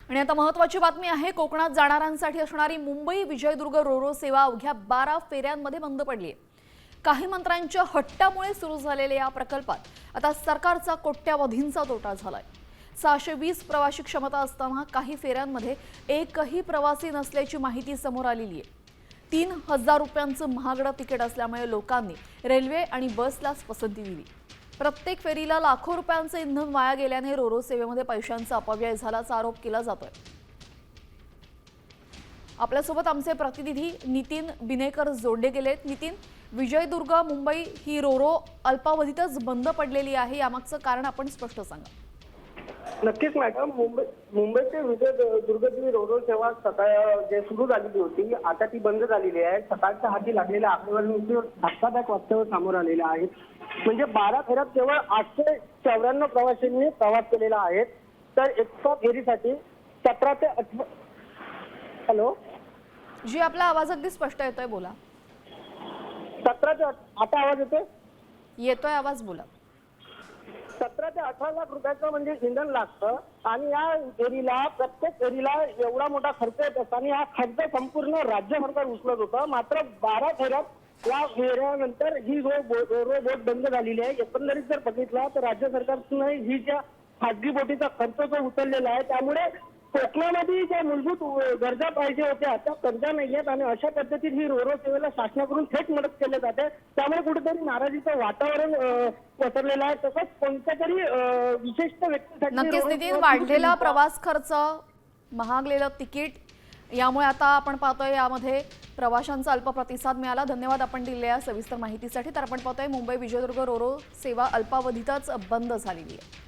आणि आता महत्त्वाची बातमी आहे। कोकणात जाणाऱ्यांसाठी असणारी मुंबई विजयदुर्ग रोरो सेवा अवघ्या 12 फेऱ्यांमध्ये बंद पडली आहे। काही मंत्र्यांच्या हट्टामुळे सुरू झालेल्या या प्रकल्पात आता सरकारचा कोट्यावधींचा तोटा झालाय। 620 प्रवासी क्षमता असताना काही फेऱ्यांमध्ये एकही प्रवासी नसल्याची माहिती समोर आलेली आहे। 3000 रुपयांचं महागडं तिकीट असल्यामुळे लोकांनी रेल्वे आणि बसलाच पसंती दिली। प्रत्येक फेरीला लाखो रुपयांचं इंधन वाया गेल्याने रोरो सेवेमध्ये पैशांचा अपव्यय झाल्याचा आरोप केला जातोय। आपल्यासोबत आमचे प्रतिनिधी नितीन बिनेकर जोडले गेलेत। नितीन, विजयदुर्ग मुंबई ही रोरो अल्पावधीतच बंद पडलेली आहे, यामागचं कारण आपण स्पष्ट सांगा। नक्कीच मॅडम, मुंबईचे विजयदुर्गची रोरो सेवा सकाळ जे सुरू झालेली होती आता ती बंद झालेली आहे। सकाळच्या हाती लागलेल्या आकडेवारीनुसार धक्कादायक वास्तव समोर आलेले आहेत। म्हणजे 12 फेऱ्यात केवळ 894 प्रवाशांनी प्रवास केलेला आहे, तर एका फेरीसाठी 17 ते 18 हॅलो जी, आपला आवाज अगदी स्पष्ट येतोय, बोला। 17 ते आता आवाज येतोय आवाज, बोला। 17 ते 18 लाख रुपयाचं म्हणजे इंधन लागतं आणि या फेरीला प्रत्येक फेरीला एवढा मोठा खर्च येत असताना हा खर्च संपूर्ण राज्य सरकार उचलत होतं। मात्र 12 फेऱ्यात या फेऱ्यानंतर ही रोरो बोट बंद झालेली आहे। एकंदरीत जर बघितला तर राज्य सरकारनं ही ज्या खासगी बोटीचा खर्च जो उचललेला आहे त्यामुळे कोकणामध्ये ज्या मूलभूत गरजा पाहिजे होत्या त्या गरजा नाही आहेत आणि अशा पद्धतीत ही रोरो सेवेला शासनाकडून थेट मदत केली जाते। त्यामुळे कुठेतरी नाराजीचं वातावरण पसरलेलं आहे। तसंच कोणत्या तरी विशिष्ट व्यक्तीसाठी नक्कीच नितीन, वाढलेला प्रवास खर्च, महागलेलं तिकीट, यामुळे आता आपण पाहतोय यामध्ये प्रवाशांचा अल्प प्रतिसाद मिळाला। धन्यवाद आपण दिलेल्या सविस्तर माहितीसाठी। तर आपण पाहतोय मुंबई विजयदुर्ग रोरो सेवा अल्पावधीतच बंद झालेली आहे।